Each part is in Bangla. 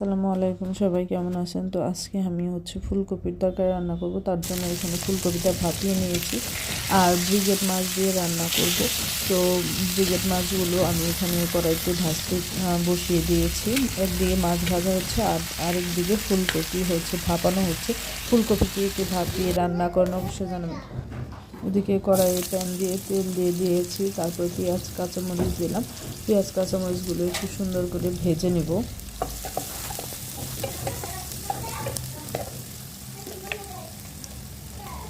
আসসালামু আলাইকুম, সবাই কেমন আছেন? তো আজকে আমি ফুলকপির তরকারি রান্না করব। তার জন্য এখানে ফুলকপিটা ভাপিয়ে নিয়েছি আর ব্রিগেড মাছ দিয়ে রান্না করব। তো ব্রিগেড মাছগুলো আমি এখানে কড়াইতে ভাজতে বসিয়ে দিয়েছি। একদিকে মাছ ভাজা হচ্ছে আর আরেকদিকে ফুলকপি ভাপানো হচ্ছে। ফুলকপিকে একটু ভাপিয়ে রান্না করেন অবশ্যই জানাবেন। ওদিকে কড়াইয়ে প্যান দিয়ে তেল দিয়ে দিয়েছি, তারপর পেঁয়াজ কাঁচামরিচ দিলাম। পেঁয়াজ কাঁচামরিচগুলো একটু সুন্দর করে ভেজে নেব।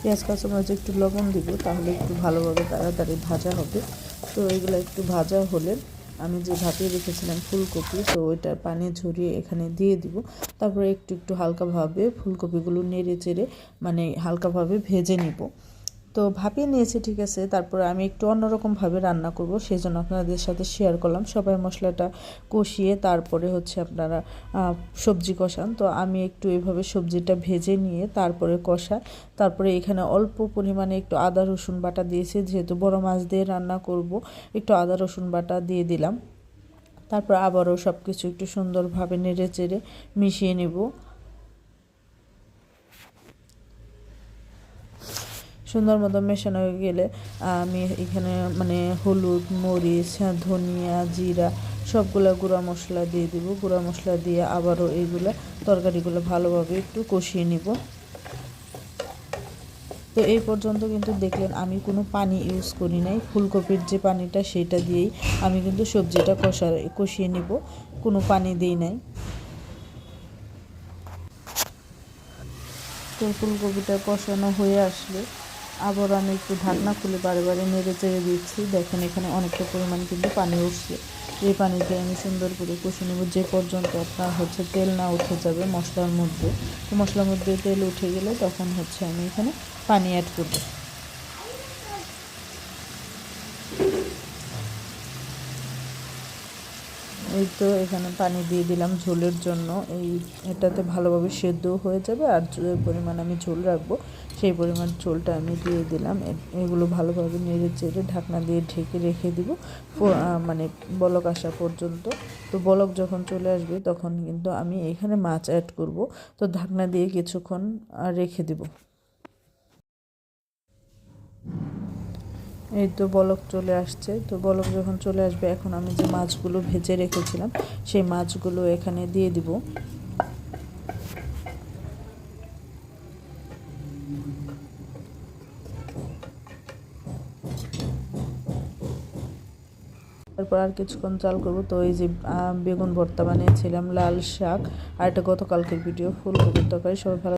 পেঁয়াজ কাঁচামরিচ একটু লবণ দিব, তাহলে একটু ভালোভাবে তাড়াতাড়ি ভাজা হবে। তো এগুলো একটু ভাজা হলে আমি যে ভাপিয়ে রেখেছিলাম ফুলকপি, তো ওইটার পানি ঝরিয়ে এখানে দিয়ে দিব। তারপরে একটু একটু হালকাভাবে ফুলকপিগুলো নেড়ে চেড়ে হালকাভাবে ভেজে নিব। তো ভাপিয়ে নিয়েছি, ঠিক আছে। তারপরে আমি একটু অন্যরকমভাবে রান্না করব, সেই জন্য আপনাদের সাথে শেয়ার করলাম। সবাই মশলাটা কষিয়ে তারপরে আপনারা সবজি কষান। তো আমি একটু এভাবে সবজিটা ভেজে নিয়ে তারপরে কষাই। তারপরে এখানে অল্প পরিমাণে একটু আদা রসুন বাটা দিয়েছি, যেহেতু বড় মাছ দিয়ে রান্না করব, একটু আদা রসুন বাটা দিয়ে দিলাম। তারপর আবারও সব কিছু একটু সুন্দরভাবে নেড়ে চেড়ে মিশিয়ে নেব। সুন্দর মতো মেশানো হয়ে গেলে আমি এখানে হলুদ, মরিচ, ধনিয়া, জিরা সবগুলা গুঁড়া মশলা দিয়ে দিব। গুঁড়া মশলা দিয়ে আবারও এইগুলো তরকারিগুলো ভালোভাবে একটু কষিয়ে নিব। তো এই পর্যন্ত কিন্তু দেখলেন আমি কোনো পানি ইউজ করি নাই। ফুলকপির যে পানিটা সেটা দিয়েই আমি কিন্তু সবজিটা কষিয়ে নিব, কোনো পানি দিই নাই। তো ফুলকপিটা কষানো হয়ে আসলে আবার আমি একটু ঢাকনা খুলে বারে বারে নেড়ে চেড়ে দিচ্ছি। দেখেন এখানে অনেকটা পরিমাণ কিন্তু পানি উঠছে। এই পানিতে আমি সুন্দর করে কষিয়ে নেব যে পর্যন্ত আপনার তেল না উঠে যাবে মশলার মধ্যে। তো মশলার মধ্যে তেল উঠে গেলে তখন আমি এখানে পানি অ্যাড করব। এই তো এখানে পানি দিয়ে দিলাম ঝোলের জন্য। এটাতে ভালোভাবে সেদ্ধও হয়ে যাবে, আর যে পরিমাণ আমি ঝোল রাখবো সেই পরিমাণ ঝোলটা আমি দিয়ে দিলাম। এগুলো ভালোভাবে নেড়ে চেড়ে ঢাকনা দিয়ে ঢেকে রেখে দিব বলক আসা পর্যন্ত। তো বলক যখন চলে আসবে তখন কিন্তু আমি এখানে মাছ অ্যাড করব। তো ঢাকনা দিয়ে কিছুক্ষণ রেখে দিব। এই তো বলক চলে আসছে। তো বলক যখন চলে আসবে, এখন আমি যে মাছগুলো ভেজে রেখেছিলাম সেই মাছগুলো এখানে দিয়ে দিব। তারপর আর কিছুক্ষণ চাল করব। তো এই যে বেগুন ভর্তা বানিয়েছিলাম, লাল শাক, আর এটা গতকালকের ভিডিও, ফুলকপির তরকারি। সবাই ভালো